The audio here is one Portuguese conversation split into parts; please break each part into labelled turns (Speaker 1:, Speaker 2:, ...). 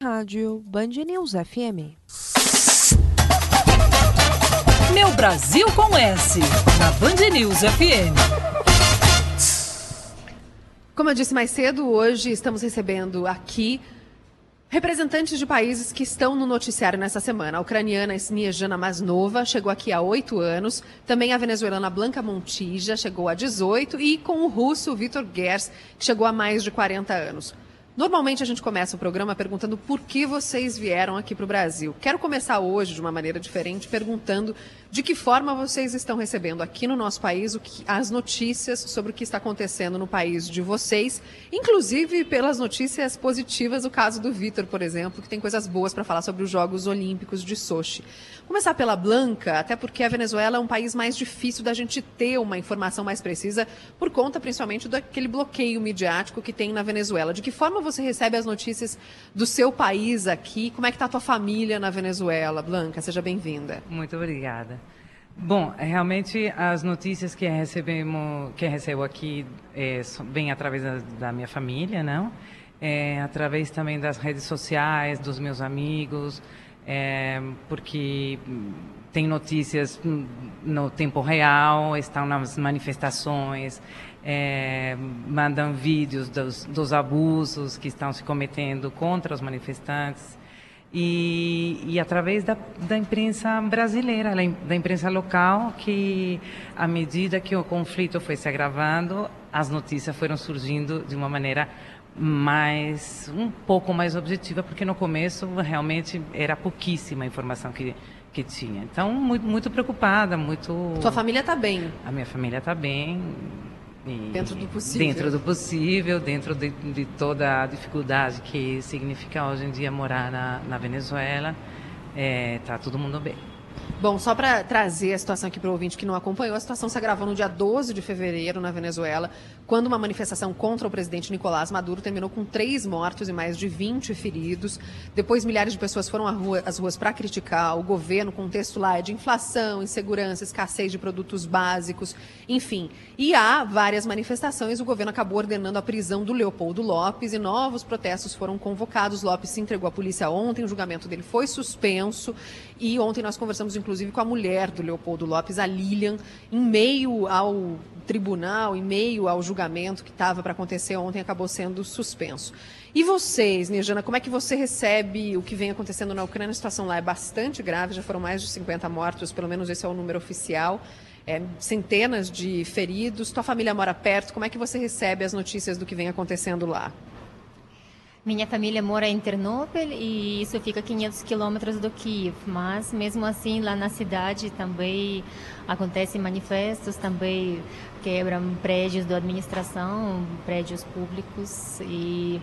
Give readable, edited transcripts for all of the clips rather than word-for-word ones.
Speaker 1: rádio Band News FM.
Speaker 2: Meu Brasil com S, na Band News FM.
Speaker 3: Como eu disse mais cedo, hoje estamos recebendo aqui representantes de países que estão no noticiário nessa semana. A ucraniana Snezhana Masnova chegou aqui há 8 anos. Também a venezuelana Blanca Montilla chegou há 18. E com o russo Vitor Gers, que chegou há mais de 40 anos. Normalmente a gente começa o programa perguntando por que vocês vieram aqui para o Brasil. Quero começar hoje de uma maneira diferente, perguntando de que forma vocês estão recebendo aqui no nosso país as notícias sobre o que está acontecendo no país de vocês, inclusive pelas notícias positivas, o caso do Vitor, por exemplo, que tem coisas boas para falar sobre os Jogos Olímpicos de Sochi. Começar pela Blanca, até porque a Venezuela é um país mais difícil da gente ter uma informação mais precisa, por conta principalmente daquele bloqueio midiático que tem na Venezuela. De que forma você recebe as notícias do seu país aqui? Como é que está a tua família na Venezuela? Blanca, seja bem-vinda.
Speaker 4: Muito obrigada. Bom, realmente as notícias que recebo aqui vêm através da minha família, não? Através também das redes sociais, dos meus amigos, porque tem notícias no tempo real, estão nas manifestações, mandam vídeos dos abusos que estão se cometendo contra os manifestantes. E através da imprensa brasileira, da imprensa local, que à medida que o conflito foi se agravando, as notícias foram surgindo de uma maneira um pouco mais objetiva, porque no começo realmente era pouquíssima a informação que tinha. Então, muito preocupada, muito...
Speaker 3: Sua família está bem?
Speaker 4: A minha família está bem.
Speaker 3: Dentro do possível.
Speaker 4: Dentro do possível, dentro de toda a dificuldade que significa hoje em dia morar na Venezuela, tá todo mundo bem.
Speaker 3: Bom, só para trazer a situação aqui para o ouvinte que não acompanhou, a situação se agravou no dia 12 de fevereiro na Venezuela, quando uma manifestação contra o presidente Nicolás Maduro terminou com 3 mortos e mais de 20 feridos. Depois, milhares de pessoas foram às ruas para criticar o governo. O contexto lá é de inflação, insegurança, escassez de produtos básicos, enfim. E há várias manifestações. O governo acabou ordenando a prisão do Leopoldo Lopes e novos protestos foram convocados. Lopes se entregou à polícia ontem, o julgamento dele foi suspenso. E ontem nós conversamos, inclusive, com a mulher do Leopoldo Lopes, a Lilian, em meio ao tribunal, em meio ao julgamento que estava para acontecer ontem, acabou sendo suspenso. E vocês, Snezhana, como é que você recebe o que vem acontecendo na Ucrânia? A situação lá é bastante grave, já foram mais de 50 mortos, pelo menos esse é o número oficial, centenas de feridos. Tua família mora perto, como é que você recebe as notícias do que vem acontecendo lá?
Speaker 5: Minha família mora em Ternópil e isso fica a 500 quilômetros do Kiev, mas mesmo assim lá na cidade também acontecem manifestos, também quebram prédios da administração, prédios públicos e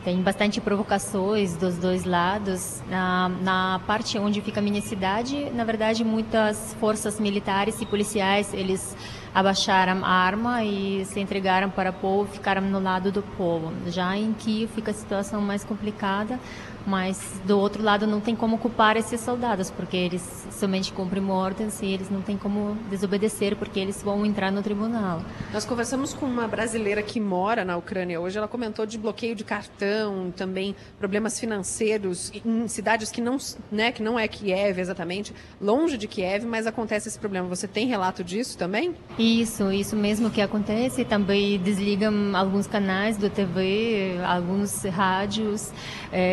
Speaker 5: tem bastante provocações dos dois lados. Na parte onde fica a minha cidade, na verdade, muitas forças militares e policiais, eles abaixaram a arma e se entregaram para o povo, ficaram no lado do povo. Já em Kiev fica a situação mais complicada, mas do outro lado não tem como culpar esses soldados, porque eles somente cumprem ordens e eles não têm como desobedecer, porque eles vão entrar no tribunal.
Speaker 3: Nós conversamos com uma brasileira que mora na Ucrânia hoje, ela comentou de bloqueio de cartão, também problemas financeiros em cidades que não é Kiev exatamente, longe de Kiev, mas acontece esse problema. Você tem relato disso também?
Speaker 5: Isso mesmo que acontece. Também desligam alguns canais do TV, alguns rádios,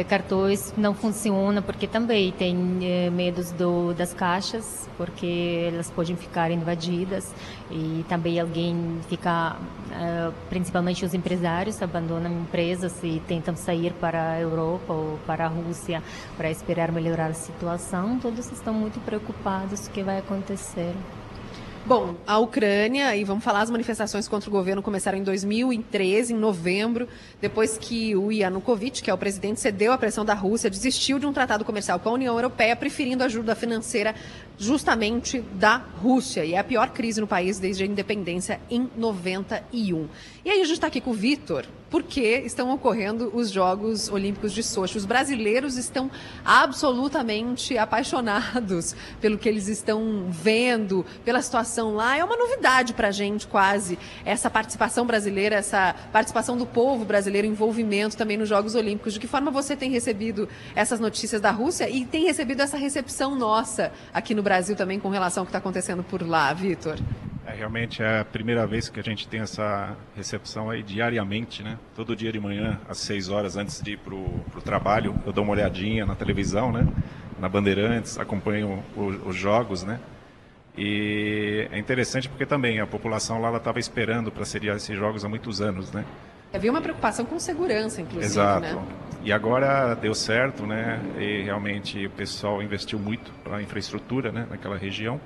Speaker 5: cartões não funcionam porque também tem medos das caixas, porque elas podem ficar invadidas e também alguém fica, principalmente os empresários, abandonam empresas e tentam sair para a Europa ou para a Rússia para esperar melhorar a situação. Todos estão muito preocupados com o que vai acontecer.
Speaker 3: Bom, a Ucrânia, e vamos falar, as manifestações contra o governo começaram em 2013, em novembro, depois que o Yanukovych, que é o presidente, cedeu à pressão da Rússia, desistiu de um tratado comercial com a União Europeia, preferindo ajuda financeira justamente da Rússia. E é a pior crise no país desde a independência em 91. E aí a gente está aqui com o Vitor, porque estão ocorrendo os Jogos Olímpicos de Sochi. Os brasileiros estão absolutamente apaixonados pelo que eles estão vendo, pela situação lá. É uma novidade para a gente, quase, essa participação brasileira, essa participação do povo brasileiro, envolvimento também nos Jogos Olímpicos. De que forma você tem recebido essas notícias da Rússia e tem recebido essa recepção nossa aqui no Brasil também com relação ao que está acontecendo por lá, Vitor?
Speaker 6: Realmente é a primeira vez que a gente tem essa recepção aí diariamente, né? Todo dia de manhã, às 6 horas antes de ir para o trabalho, eu dou uma olhadinha na televisão, né? Na Bandeirantes, acompanho os jogos, né? E é interessante porque também a população lá estava esperando para sediar esses jogos há muitos anos, né?
Speaker 3: Havia uma preocupação com segurança, inclusive,
Speaker 6: Exato.
Speaker 3: Né?
Speaker 6: E agora deu certo, né? E realmente o pessoal investiu muito para a infraestrutura, né? Naquela região.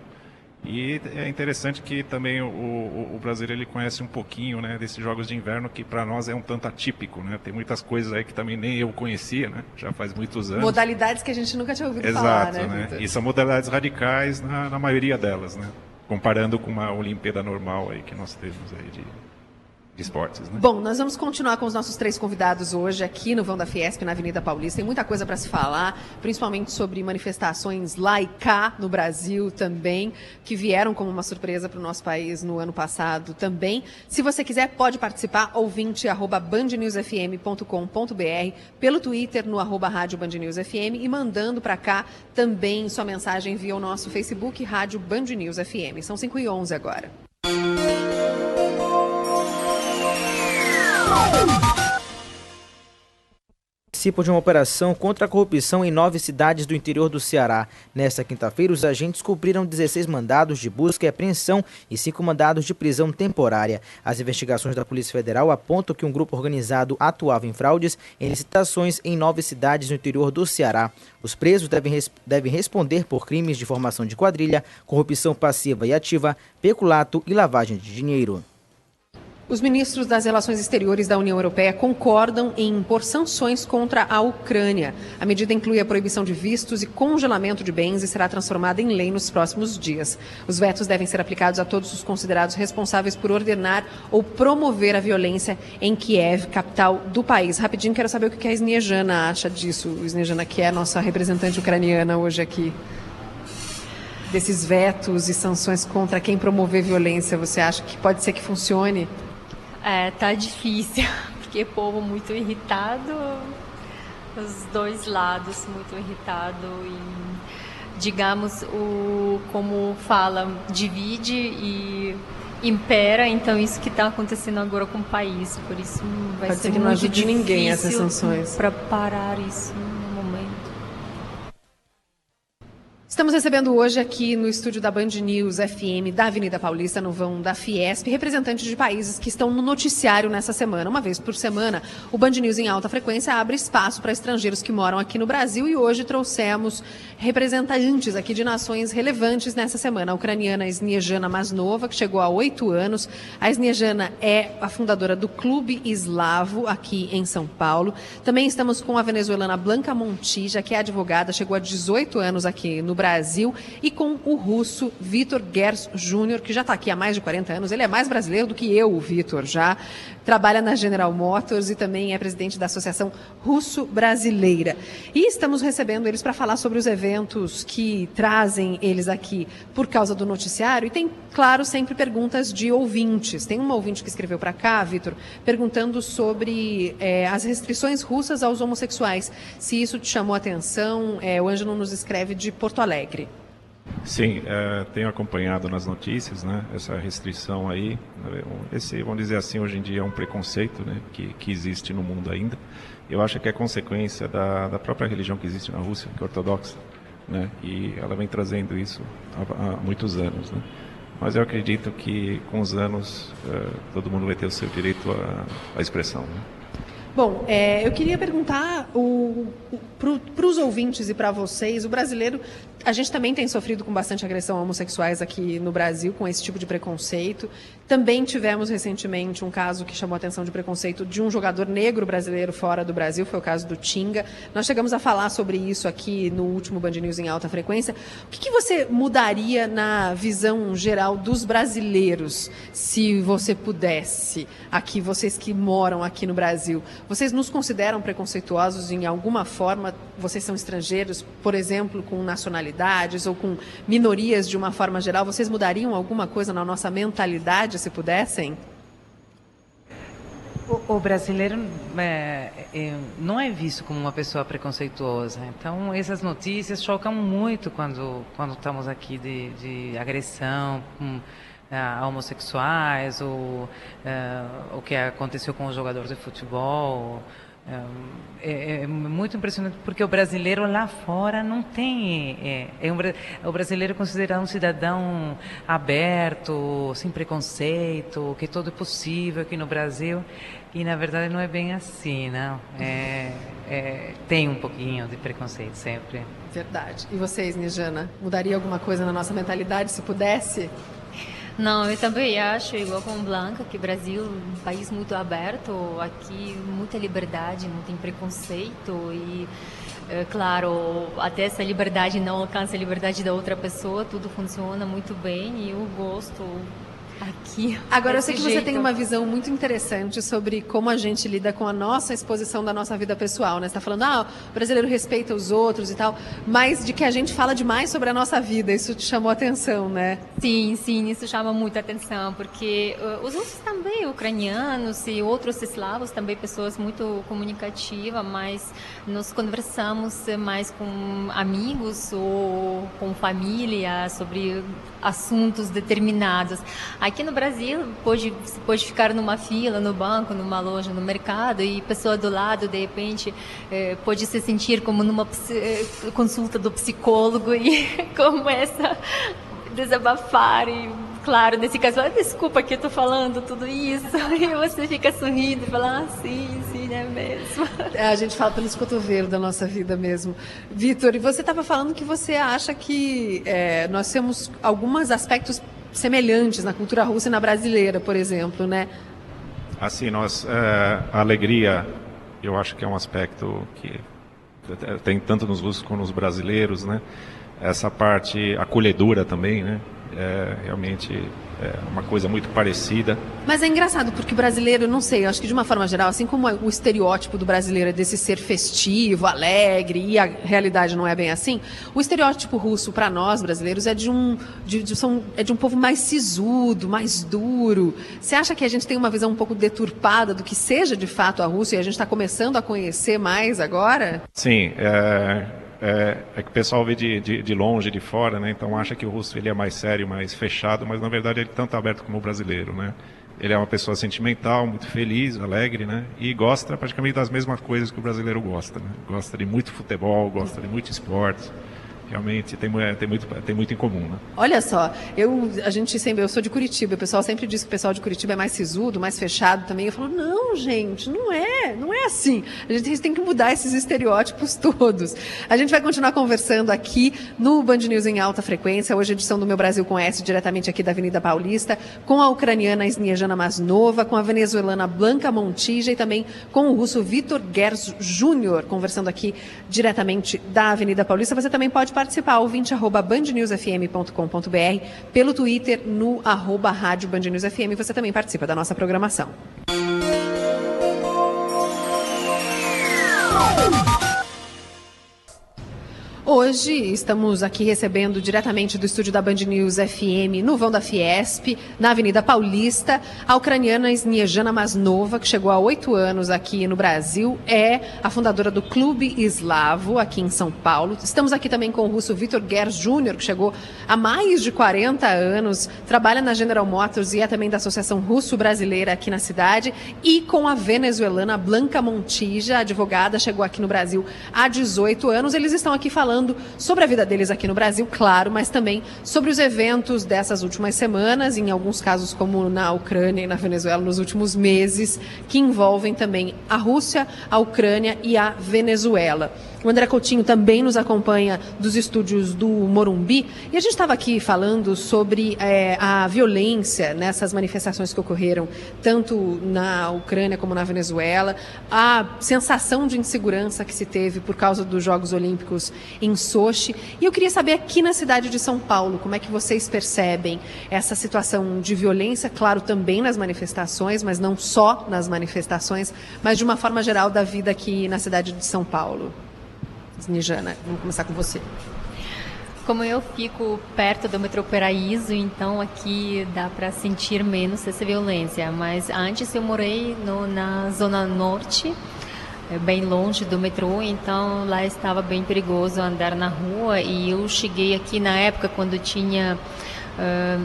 Speaker 6: E é interessante que também o brasileiro ele conhece um pouquinho, né, desses jogos de inverno que para nós é um tanto atípico, né? Tem muitas coisas aí que também nem eu conhecia, né? Já faz muitos anos.
Speaker 3: Modalidades que a gente nunca tinha ouvido
Speaker 6: falar,
Speaker 3: né?
Speaker 6: Exato, né? E são modalidades radicais na maioria delas, né? Comparando com uma Olimpíada normal aí que nós temos aí de esportes, né?
Speaker 3: Bom, nós vamos continuar com os nossos 3 convidados hoje aqui no Vão da Fiesp, na Avenida Paulista. Tem muita coisa para se falar, principalmente sobre manifestações lá e cá no Brasil também, que vieram como uma surpresa para o nosso país no ano passado também. Se você quiser, pode participar, ouvinte@bandnewsfm.com.br, pelo Twitter no @Rádio Band News FM e mandando para cá também sua mensagem via o nosso Facebook, Rádio Band News FM. São 5h11 agora.
Speaker 7: Participam de uma operação contra a corrupção em 9 cidades do interior do Ceará. Nesta quinta-feira, os agentes cumpriram 16 mandados de busca e apreensão e 5 mandados de prisão temporária. As investigações da Polícia Federal apontam que um grupo organizado atuava em fraudes em licitações em 9 cidades no interior do Ceará. Os presos devem responder por crimes de formação de quadrilha, corrupção passiva e ativa, peculato e lavagem de dinheiro.
Speaker 3: Os ministros das Relações Exteriores da União Europeia concordam em impor sanções contra a Ucrânia. A medida inclui a proibição de vistos e congelamento de bens e será transformada em lei nos próximos dias. Os vetos devem ser aplicados a todos os considerados responsáveis por ordenar ou promover a violência em Kiev, capital do país. Rapidinho, quero saber o que a Snejana acha disso. Snejana, que é a nossa representante ucraniana hoje aqui. Desses vetos e sanções contra quem promover violência, você acha que pode ser que funcione?
Speaker 5: Tá difícil, porque o povo muito irritado, os dois lados muito irritado e, digamos, como fala, divide e impera, então isso que está acontecendo agora com o país, por isso vai
Speaker 3: pode
Speaker 5: ser
Speaker 3: que
Speaker 5: muito
Speaker 3: não ajude ninguém essas
Speaker 5: difícil
Speaker 3: sanções
Speaker 5: para parar isso no momento.
Speaker 3: Estamos recebendo hoje aqui no estúdio da Band News FM, da Avenida Paulista, no vão da Fiesp, representantes de países que estão no noticiário nessa semana. Uma vez por semana, o Band News em alta frequência abre espaço para estrangeiros que moram aqui no Brasil e hoje trouxemos representantes aqui de nações relevantes nessa semana. A ucraniana Snejana Masnova, que chegou há 8 anos. A Snejana é a fundadora do Clube Eslavo, aqui em São Paulo. Também estamos com a venezuelana Blanca Montilla, que é advogada, chegou há 18 anos aqui no Brasil, e com o russo Vitor Gers Jr., que já está aqui há mais de 40 anos. Ele é mais brasileiro do que eu, o Vitor, já. Trabalha na General Motors e também é presidente da Associação Russo-Brasileira. E estamos recebendo eles para falar sobre os eventos que trazem eles aqui por causa do noticiário. E tem, claro, sempre perguntas de ouvintes. Tem uma ouvinte que escreveu para cá, Vitor, perguntando sobre as restrições russas aos homossexuais. Se isso te chamou a atenção, o Ângelo nos escreve de Porto Alegre.
Speaker 6: Sim, tenho acompanhado nas notícias, né, essa restrição aí. Esse, vamos dizer assim, hoje em dia é um preconceito, né, que existe no mundo ainda. Eu acho que é consequência da própria religião que existe na Rússia, que é ortodoxa, né, e ela vem trazendo isso há muitos anos, né. Mas eu acredito que com os anos todo mundo vai ter o seu direito à expressão, né.
Speaker 3: Bom, eu queria perguntar para os ouvintes e para vocês, o brasileiro, a gente também tem sofrido com bastante agressão a homossexuais aqui no Brasil, com esse tipo de preconceito. Também tivemos recentemente um caso que chamou a atenção de preconceito de um jogador negro brasileiro fora do Brasil, foi o caso do Tinga. Nós chegamos a falar sobre isso aqui no último Band News em Alta Frequência. O que você mudaria na visão geral dos brasileiros, se você pudesse, aqui, vocês que moram aqui no Brasil? Vocês nos consideram preconceituosos em alguma forma? Vocês são estrangeiros, por exemplo, com nacionalidades ou com minorias de uma forma geral? Vocês mudariam alguma coisa na nossa mentalidade, se pudessem?
Speaker 4: O brasileiro não é visto como uma pessoa preconceituosa. Então, essas notícias chocam muito quando estamos aqui de agressão a homossexuais, ou o que aconteceu com os jogadores de futebol. É muito impressionante, porque o brasileiro lá fora não tem... o brasileiro é considerado um cidadão aberto, sem preconceito, que tudo é possível aqui no Brasil, e na verdade não é bem assim, não. Tem um pouquinho de preconceito sempre.
Speaker 3: Verdade. E vocês, Nijana, mudaria alguma coisa na nossa mentalidade, se pudesse?
Speaker 5: Não, eu também acho, igual com Blanca, que o Brasil é um país muito aberto, aqui muita liberdade, não tem preconceito e, claro, até essa liberdade não alcança a liberdade da outra pessoa, tudo funciona muito bem e eu gosto aqui.
Speaker 3: Agora, eu sei que você tem uma visão muito interessante sobre como a gente lida com a nossa exposição da nossa vida pessoal, né? Você está falando, o brasileiro respeita os outros e tal, mas de que a gente fala demais sobre a nossa vida, isso te chamou a atenção, né?
Speaker 5: Sim, isso chama muita atenção, porque os russos também, ucranianos e outros eslavos, também pessoas muito comunicativas, mas nós conversamos mais com amigos ou com família sobre assuntos determinados. Aqui no Brasil, você pode ficar numa fila, no banco, numa loja, no mercado, e a pessoa do lado, de repente, pode se sentir como numa consulta do psicólogo e começa a desabafar. E, claro, nesse caso, desculpa que eu estou falando tudo isso. E você fica sorrindo e fala, sim, é mesmo.
Speaker 3: A gente fala pelos cotovelos da nossa vida mesmo. Vitor, e você estava falando que você acha que nós temos alguns aspectos semelhantes na cultura russa e na brasileira, por exemplo, né?
Speaker 6: Assim, a alegria, eu acho que é um aspecto que tem tanto nos russos como nos brasileiros, né? Essa parte acolhedora também, né? Realmente é uma coisa muito parecida.
Speaker 3: Mas é engraçado, porque o brasileiro, não sei, eu acho que de uma forma geral, assim como o estereótipo do brasileiro é desse ser festivo, alegre, e a realidade não é bem assim, o estereótipo russo para nós brasileiros é de um povo mais sisudo, mais duro. Você acha que a gente tem uma visão um pouco deturpada do que seja de fato a Rússia e a gente está começando a conhecer mais agora?
Speaker 6: Sim, que o pessoal vê de longe, de fora, né? Então acha que o russo ele é mais sério, mais fechado, mas na verdade ele é tanto aberto como o brasileiro, né? Ele é uma pessoa sentimental, muito feliz, alegre, né? E gosta praticamente das mesmas coisas que o brasileiro gosta, né? Gosta de muito futebol, gosta de muito esporte. Realmente tem muito em comum, né?
Speaker 3: Olha só, eu sou de Curitiba, o pessoal sempre diz que o pessoal de Curitiba é mais sisudo, mais fechado também. Eu falo, não, gente, não é assim. A gente tem que mudar esses estereótipos todos. A gente vai continuar conversando aqui no Band News em Alta Frequência, hoje a edição do Meu Brasil com S, diretamente aqui da Avenida Paulista, com a ucraniana Sniezhana Masnova, com a venezuelana Blanca Montija e também com o russo Vitor Gerz Júnior, conversando aqui diretamente da Avenida Paulista. Você também pode participar, ouvinte@bandnewsfm.com.br, pelo Twitter, no @rádio Band News FM, você também participa da nossa programação. Hoje estamos aqui recebendo diretamente do estúdio da Band News FM, no vão da Fiesp, na Avenida Paulista, a ucraniana Sniezhana Masnova, que chegou há 8 anos aqui no Brasil, é a fundadora do Clube Eslavo, aqui em São Paulo. Estamos aqui também com o russo Vitor Gerz Júnior, que chegou há mais de 40 anos, trabalha na General Motors e é também da Associação Russo-Brasileira aqui na cidade, e com a venezuelana Blanca Montija, advogada, chegou aqui no Brasil há 18 anos. Eles estão aqui falando sobre a vida deles aqui no Brasil, claro, mas também sobre os eventos dessas últimas semanas, em alguns casos como na Ucrânia e na Venezuela nos últimos meses, que envolvem também a Rússia, a Ucrânia e a Venezuela. O André Coutinho também nos acompanha dos estúdios do Morumbi. E a gente estava aqui falando sobre a violência nessas manifestações que ocorreram, tanto na Ucrânia como na Venezuela, a sensação de insegurança que se teve por causa dos Jogos Olímpicos em Sochi. E eu queria saber aqui na cidade de São Paulo, como é que vocês percebem essa situação de violência, claro, também nas manifestações, mas não só nas manifestações, mas de uma forma geral da vida aqui na cidade de São Paulo. Snejana, vamos começar com você.
Speaker 5: Como eu fico perto do metrô Paraíso, então aqui dá para sentir menos essa violência. Mas antes eu morei na Zona Norte, bem longe do metrô, então lá estava bem perigoso andar na rua. E eu cheguei aqui na época quando tinha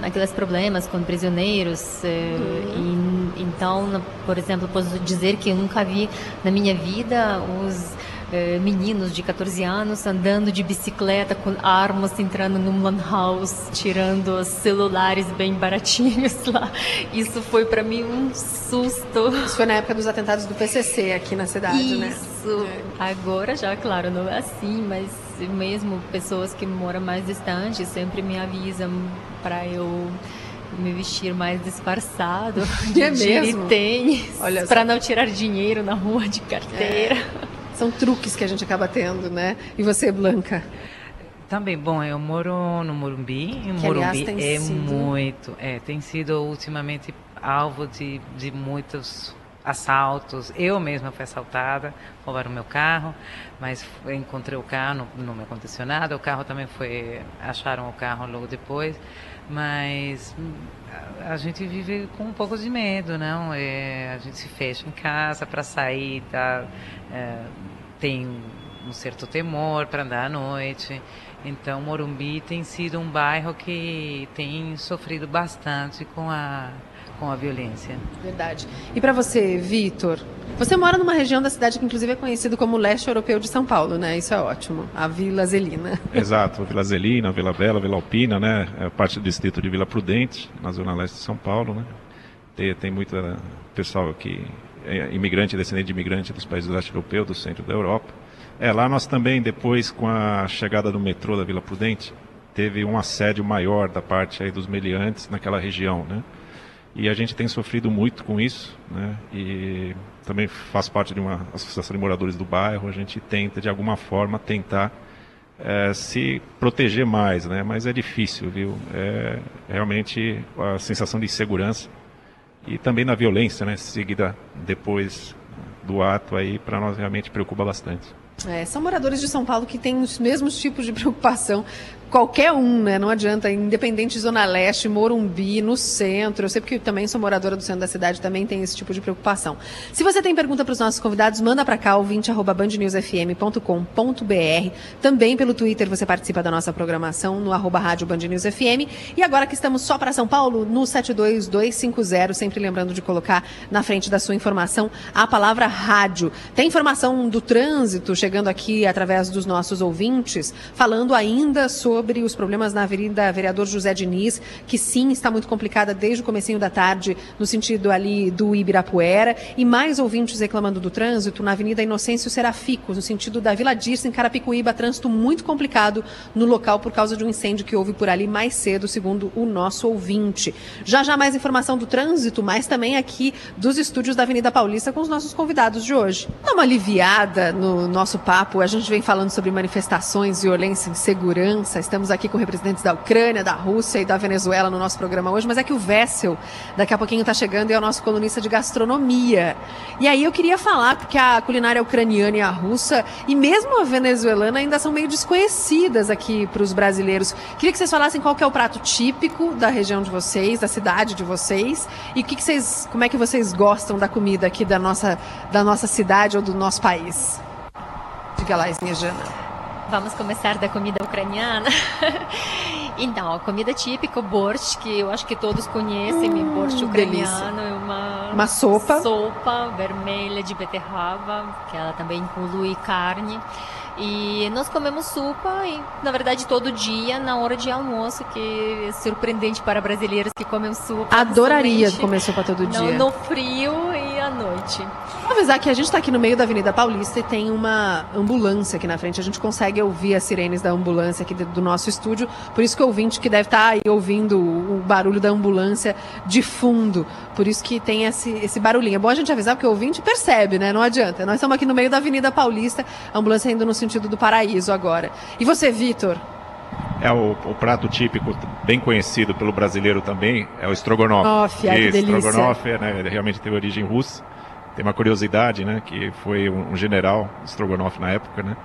Speaker 5: aqueles problemas com prisioneiros. Então, por exemplo, posso dizer que eu nunca vi na minha vida os meninos de 14 anos andando de bicicleta com armas, entrando no lan house, tirando os celulares bem baratinhos lá. Isso foi para mim um susto.
Speaker 3: Isso foi na época dos atentados do PCC aqui na cidade, né?
Speaker 5: Isso. Agora já, claro, não é assim, mas mesmo pessoas que moram mais distantes sempre me avisam para eu me vestir mais disfarçado, de tênis, para não tirar dinheiro na rua de carteira.
Speaker 3: São truques que a gente acaba tendo, né? E você, Blanca?
Speaker 4: Também, bom, eu moro no Morumbi. E
Speaker 3: que, aliás,
Speaker 4: Morumbi tem sido ultimamente alvo de muitos assaltos. Eu mesma fui assaltada, roubaram o meu carro, mas encontrei o carro, não me aconteceu nada. O carro também acharam o carro logo depois, mas a gente vive com um pouco de medo, não? A gente se fecha em casa para sair, tem um certo temor para andar à noite. Então, Morumbi tem sido um bairro que tem sofrido bastante com a violência.
Speaker 3: Verdade. E para você, Vitor? Você mora numa região da cidade que inclusive é conhecido como leste europeu de São Paulo, né? Isso é ótimo. A Vila Zelina.
Speaker 6: Exato. Vila Zelina, Vila Bela, Vila Alpina, né? É parte do distrito de Vila Prudente, na zona leste de São Paulo, né? Tem muito pessoal aqui, imigrante, descendente de imigrante dos países do leste europeu, do centro da Europa. Lá nós também, depois, com a chegada do metrô da Vila Prudente, teve um assédio maior da parte aí dos meliantes naquela região, né? E a gente tem sofrido muito com isso, né? E também faz parte de uma associação de moradores do bairro. A gente tenta, de alguma forma, se proteger mais, né? Mas é difícil, viu? Realmente a sensação de insegurança e também na violência, né? Seguida depois do ato, aí para nós realmente preocupa bastante.
Speaker 3: São moradores de São Paulo que têm os mesmos tipos de preocupação. Qualquer um, né? Não adianta, independente de Zona Leste, Morumbi, no centro. Eu sei porque também sou moradora do centro da cidade, também tem esse tipo de preocupação. Se você tem pergunta para os nossos convidados, manda para cá, ouvinte@bandnewsfm.com.br. Também pelo Twitter você participa da nossa programação no @rádio Band News FM. E agora que estamos só para São Paulo, no 72250, sempre lembrando de colocar na frente da sua informação a palavra rádio. Tem informação do trânsito chegando aqui através dos nossos ouvintes, falando ainda sobre os problemas na Avenida Vereador José Diniz, que sim, está muito complicada desde o comecinho da tarde, no sentido ali do Ibirapuera, e mais ouvintes reclamando do trânsito na Avenida Inocêncio Serafico, no sentido da Vila Dirce, em Carapicuíba, trânsito muito complicado no local por causa de um incêndio que houve por ali mais cedo, segundo o nosso ouvinte. Já mais informação do trânsito, mas também aqui dos estúdios da Avenida Paulista com os nossos convidados de hoje. Dá uma aliviada no nosso papo, a gente vem falando sobre manifestações, violência, insegurança. Estamos aqui com representantes da Ucrânia, da Rússia e da Venezuela no nosso programa hoje, mas é que o Wessel daqui a pouquinho está chegando e é o nosso colunista de gastronomia. E aí eu queria falar, porque a culinária ucraniana e a russa, e mesmo a venezuelana, ainda são meio desconhecidas aqui para os brasileiros. Queria que vocês falassem qual que é o prato típico da região de vocês, da cidade de vocês, e como é que vocês gostam da comida aqui da nossa cidade ou do nosso país. Diga lá, Snejana.
Speaker 5: Vamos começar da comida ucraniana. Então, a comida típica, o borscht, que eu acho que todos conhecem, borscht ucraniano,
Speaker 3: delícia.
Speaker 5: É
Speaker 3: uma sopa
Speaker 5: vermelha de beterraba, que ela também inclui carne. E nós comemos sopa, e, na verdade, todo dia, na hora de almoço, que é surpreendente para brasileiros que comem sopa.
Speaker 3: Adoraria comer sopa todo dia.
Speaker 5: No frio e à noite. Exatamente.
Speaker 3: Vou avisar que a gente está aqui no meio da Avenida Paulista e tem uma ambulância aqui na frente. A gente consegue ouvir as sirenes da ambulância aqui do nosso estúdio. Por isso que o ouvinte que deve estar aí ouvindo o barulho da ambulância de fundo. Por isso que tem esse barulhinho. É bom a gente avisar porque o ouvinte percebe, né? Não adianta. Nós estamos aqui no meio da Avenida Paulista, a ambulância indo no sentido do Paraíso agora. E você, Vitor?
Speaker 6: É o prato típico, bem conhecido pelo brasileiro também, é o estrogonofe.
Speaker 3: Ai, que delícia.
Speaker 6: Estrogonofe, né, realmente tem origem russa. Tem uma curiosidade, né, que foi um general Strogonoff na época, né,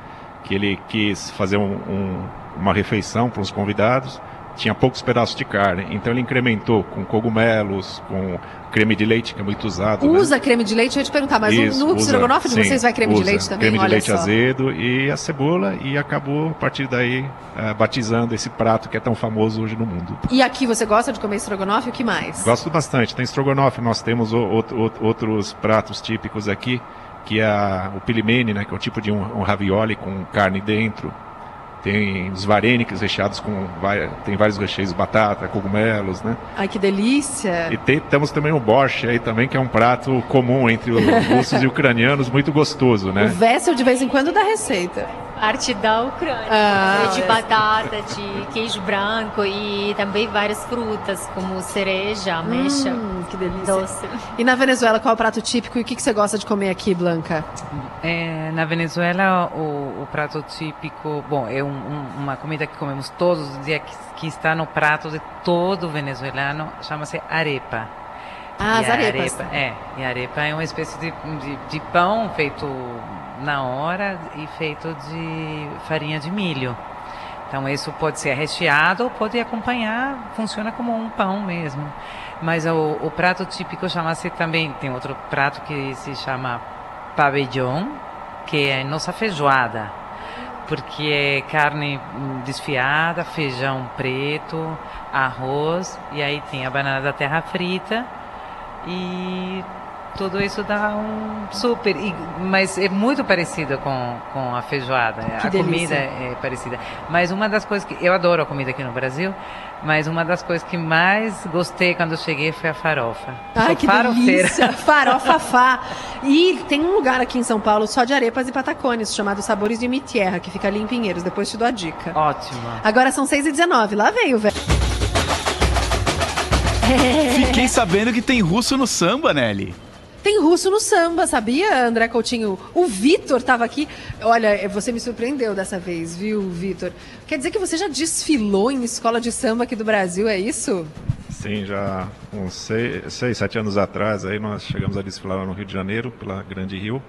Speaker 6: que ele quis fazer uma refeição para os convidados, tinha poucos pedaços de carne, então ele incrementou com cogumelos, com creme de leite, que é muito usado.
Speaker 3: Usa creme de leite? Eu ia te perguntar, mas no Strogonoff de vocês vai creme de leite também?
Speaker 6: Creme de leite
Speaker 3: só.
Speaker 6: azedo e a cebola, e acabou, a partir daí, batizando esse prato que é tão famoso hoje no mundo.
Speaker 3: E aqui você gosta de comer estrogonofe? O que mais?
Speaker 6: Gosto bastante. Tem estrogonofe, nós temos outros pratos típicos aqui, que é o pilimene, né, que é o tipo de um ravioli com carne dentro. Tem os vareniques recheados tem vários recheios, batata, cogumelos, né?
Speaker 3: Ai, que delícia!
Speaker 6: E temos também o borscht aí também, que é um prato comum entre os russos e ucranianos, muito gostoso, né?
Speaker 3: O Vessel de vez em quando dá receita.
Speaker 5: Parte da Ucrânia, de batata, de queijo branco e também várias frutas, como cereja, ameixa,
Speaker 3: que delícia.
Speaker 5: Doce.
Speaker 3: E na Venezuela, qual é o prato típico e o que você gosta de comer aqui, Blanca?
Speaker 4: Na Venezuela, o prato típico, bom, é uma comida que comemos todos os dias, que está no prato de todo venezuelano, chama-se arepa.
Speaker 3: As arepas.
Speaker 4: E a arepa é uma espécie de pão feito na hora e feito de farinha de milho. Então isso pode ser recheado ou pode acompanhar, funciona como um pão mesmo. Mas o prato típico chama-se também, tem outro prato que se chama pabellón, que é nossa feijoada, porque é carne desfiada, feijão preto, arroz, e aí tem a banana da terra frita, e tudo isso dá um super, mas é muito parecido com a feijoada.
Speaker 3: Que
Speaker 4: a
Speaker 3: delícia.
Speaker 4: Comida é parecida. Mas uma das coisas que eu adoro a comida aqui no Brasil, mas uma das coisas que mais gostei quando cheguei foi a farofa.
Speaker 3: Ai,
Speaker 4: Sou
Speaker 3: que
Speaker 4: farofeira.
Speaker 3: delícia! Farofafá! E tem um lugar aqui em São Paulo só de arepas e patacones, chamado Sabores de Mi Tierra, que fica ali em Pinheiros. Depois te dou a dica.
Speaker 4: Ótimo.
Speaker 3: Agora são 6h19. Lá veio, velho.
Speaker 8: Fiquei sabendo que tem russo no samba, Nelly.
Speaker 3: Tem russo no samba, sabia, André Coutinho? O Vitor estava aqui. Olha, você me surpreendeu dessa vez, viu, Vitor? Quer dizer que você já desfilou em escola de samba aqui do Brasil, é isso?
Speaker 6: Sim, já uns 6, 7 anos atrás, aí nós chegamos a desfilar lá no Rio de Janeiro, pela Grande Rio.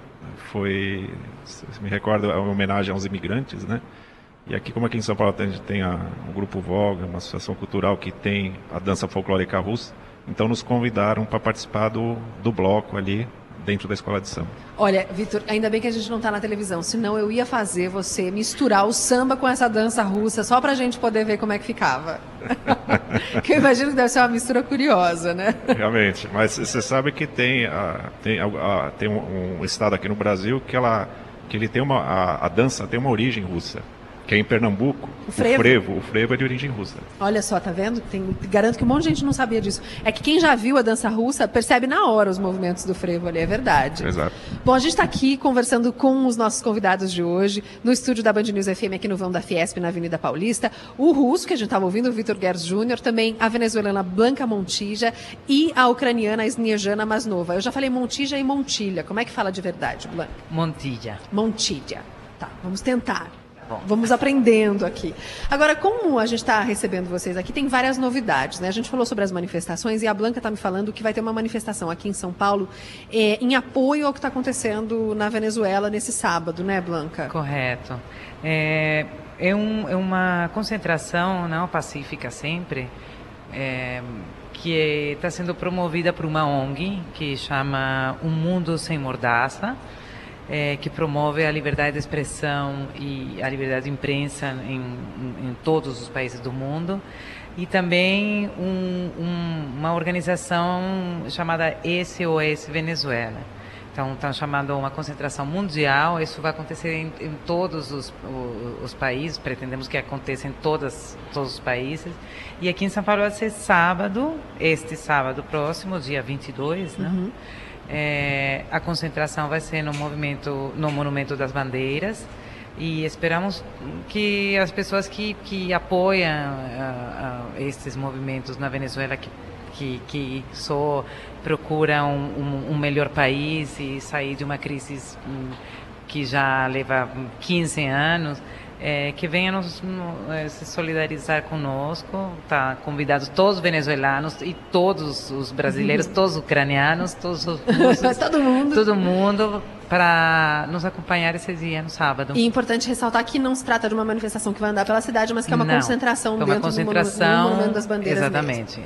Speaker 6: Foi, se me recordo, uma homenagem aos imigrantes, né? E aqui, como aqui em São Paulo a gente tem o Grupo Voga, uma associação cultural que tem a dança folclórica russa, então nos convidaram para participar do bloco ali dentro da escola de samba. Olha,
Speaker 3: Vitor, ainda bem que a gente não está na televisão, senão eu ia fazer você misturar o samba com essa dança russa só para a gente poder ver como é que ficava. Que eu imagino que deve ser uma mistura curiosa, né?
Speaker 6: Realmente, mas você sabe que tem um estado aqui no Brasil que ele tem a dança tem uma origem russa. Que é em Pernambuco, o frevo é de origem russa.
Speaker 3: Olha só, tá vendo? Garanto que um monte de gente não sabia disso. É que quem já viu a dança russa percebe na hora os movimentos do frevo ali, é verdade.
Speaker 6: Exato.
Speaker 3: Bom, a gente está aqui conversando com os nossos convidados de hoje, no estúdio da Band News FM, aqui no vão da Fiesp, na Avenida Paulista. O russo, que a gente estava ouvindo, o Vitor Gers Júnior, também a venezuelana Blanca Montilla e a ucraniana Snezhana Masnova. Eu já falei Montilla e Montilha. Como é que fala de verdade, Blanca?
Speaker 4: Montilla.
Speaker 3: Montilla. Tá, vamos tentar.
Speaker 4: Bom.
Speaker 3: Vamos aprendendo aqui. Agora, como a gente está recebendo vocês aqui, tem várias novidades, né? A gente falou sobre as manifestações e a Blanca está me falando que vai ter uma manifestação aqui em São Paulo em apoio ao que está acontecendo na Venezuela nesse sábado, né, Blanca?
Speaker 4: Correto. É uma concentração não pacífica sempre, que está sendo promovida por uma ONG que chama Um Mundo Sem Mordaça, que promove a liberdade de expressão e a liberdade de imprensa em todos os países do mundo, e também uma organização chamada SOS Venezuela. Então, estão chamando uma concentração mundial. Isso vai acontecer em todos os países, pretendemos que aconteça em todos os países. E aqui em São Paulo vai ser sábado, este sábado próximo, dia 22, né? A concentração vai ser no Monumento das Bandeiras, e esperamos que as pessoas que apoiam esses movimentos na Venezuela, que só procuram um melhor país e sair de uma crise que já leva 15 anos, que venham se solidarizar conosco. Tá convidados todos os venezuelanos e todos os brasileiros, todos os ucranianos, todos os russos, todo mundo para nos acompanhar esse dia no sábado.
Speaker 3: E é importante ressaltar que não se trata de uma manifestação que vai andar pela cidade, mas que é uma concentração dentro do Monumento das Bandeiras.
Speaker 4: Exatamente.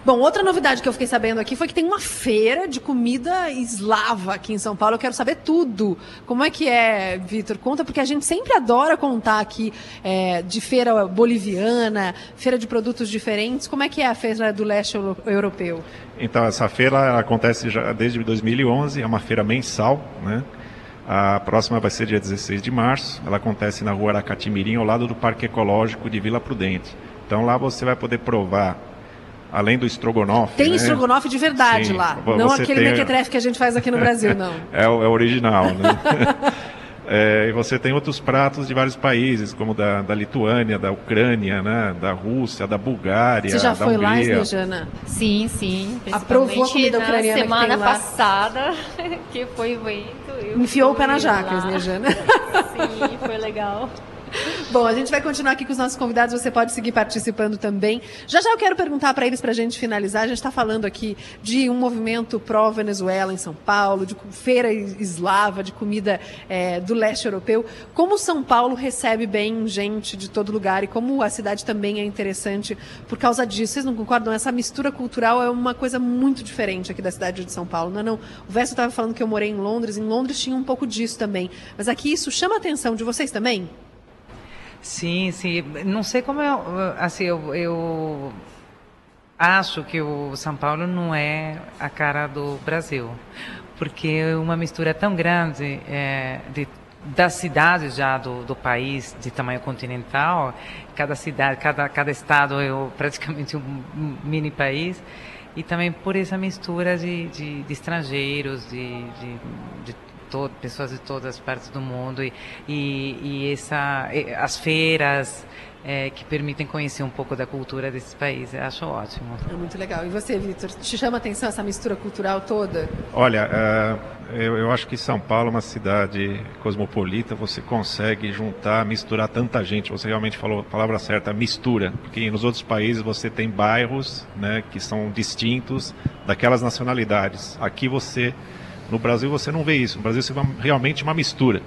Speaker 3: Bom, outra novidade que eu fiquei sabendo aqui foi que tem uma feira de comida eslava aqui em São Paulo. Eu quero saber tudo. Como é que é, Vitor? Conta, porque a gente sempre adora contar aqui de feira boliviana, feira de produtos diferentes. Como é que é a feira do leste europeu?
Speaker 6: Então, essa feira acontece já desde 2011, é uma feira mensal, né? A próxima vai ser dia 16 de março, ela acontece na rua Aracati-Mirim, ao lado do Parque Ecológico de Vila Prudente. Então lá você vai poder provar, além do estrogonofe...
Speaker 3: Tem estrogonofe de verdade. Sim, lá, não aquele mequetrefe que a gente faz aqui no Brasil, não.
Speaker 6: É o original, né? E você tem outros pratos de vários países, como da Lituânia, da Ucrânia, né, da Rússia, da Bulgária,
Speaker 3: Você já
Speaker 6: da
Speaker 3: foi
Speaker 6: Hungria.
Speaker 3: lá, Snejana?
Speaker 5: Sim.
Speaker 3: Aprovou a comida ucraniana
Speaker 5: na semana
Speaker 3: que tem lá.
Speaker 5: passada, que foi evento.
Speaker 3: Enfiou o pé na jaca, Snejana.
Speaker 5: Sim, foi legal.
Speaker 3: Bom, a gente vai continuar aqui com os nossos convidados, você pode seguir participando também. Já eu quero perguntar para eles, para a gente finalizar, a gente está falando aqui de um movimento pró-Venezuela em São Paulo, de feira eslava, de comida do leste europeu. Como São Paulo recebe bem gente de todo lugar e como a cidade também é interessante por causa disso. Vocês não concordam? Essa mistura cultural é uma coisa muito diferente aqui da cidade de São Paulo. Não. O Verso estava falando que eu morei em Londres tinha um pouco disso também. Mas aqui isso chama a atenção de vocês também?
Speaker 4: Sim. Não sei como eu acho que o São Paulo não é a cara do Brasil, porque é uma mistura tão grande das cidades já do país de tamanho continental. Cada cidade, cada estado é praticamente um mini país, e também por essa mistura de estrangeiros, de pessoas de todas as partes do mundo, e as feiras que permitem conhecer um pouco da cultura desses países. Eu acho ótimo.
Speaker 3: É muito legal. E você, Vitor, te chama a atenção essa mistura cultural toda?
Speaker 6: Olha, eu acho que São Paulo é uma cidade cosmopolita, você consegue misturar tanta gente. Você realmente falou a palavra certa, mistura, porque nos outros países você tem bairros, né, que são distintos daquelas nacionalidades. Aqui no Brasil você não vê isso. No Brasil você vê realmente uma mistura,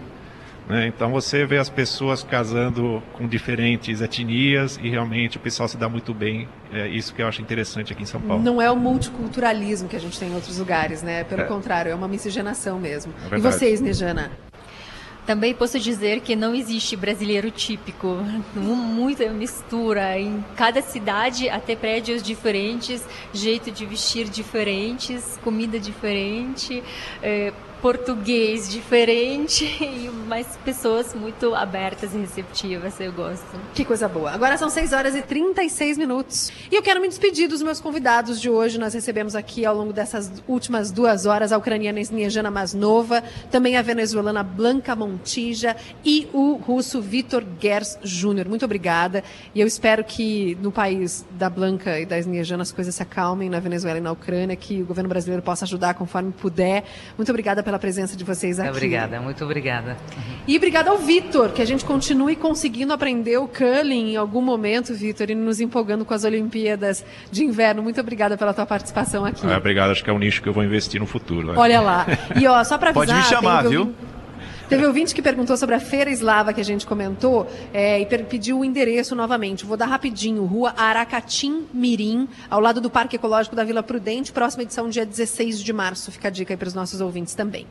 Speaker 6: né? Então você vê as pessoas casando com diferentes etnias e realmente o pessoal se dá muito bem. É isso que eu acho interessante aqui em São Paulo.
Speaker 3: Não é o multiculturalismo que a gente tem em outros lugares, né? Pelo contrário, é uma miscigenação mesmo.
Speaker 6: É,
Speaker 3: e vocês, Snejana?
Speaker 5: Também posso dizer que não existe brasileiro típico, muita mistura, em cada cidade até prédios diferentes, jeito de vestir diferentes, comida diferente, português diferente, mas pessoas muito abertas e receptivas, eu gosto.
Speaker 3: Que coisa boa. Agora são 6h36 e eu quero me despedir dos meus convidados de hoje. Nós recebemos aqui ao longo dessas últimas 2 horas a ucraniana Snejana Masnova, também a venezuelana Blanca Montilla e o russo Vitor Gers Jr. Muito obrigada, e eu espero que no país da Blanca e da Snejana as coisas se acalmem, na Venezuela e na Ucrânia, que o governo brasileiro possa ajudar conforme puder. Muito obrigada pela presença de vocês aqui.
Speaker 4: Muito obrigada.
Speaker 3: E obrigada ao Vitor, que a gente continue conseguindo aprender o curling em algum momento, Vitor, e nos empolgando com as Olimpíadas de Inverno. Muito obrigada pela tua participação aqui.
Speaker 6: Obrigado, acho que é um nicho que eu vou investir no futuro.
Speaker 3: Olha lá. E só para avisar...
Speaker 8: Pode me chamar, viu?
Speaker 3: Teve ouvinte que perguntou sobre a feira eslava que a gente comentou e pediu o endereço novamente. Vou dar rapidinho. Rua Aracati-Mirim, ao lado do Parque Ecológico da Vila Prudente, próxima edição dia 16 de março. Fica a dica aí para os nossos ouvintes também.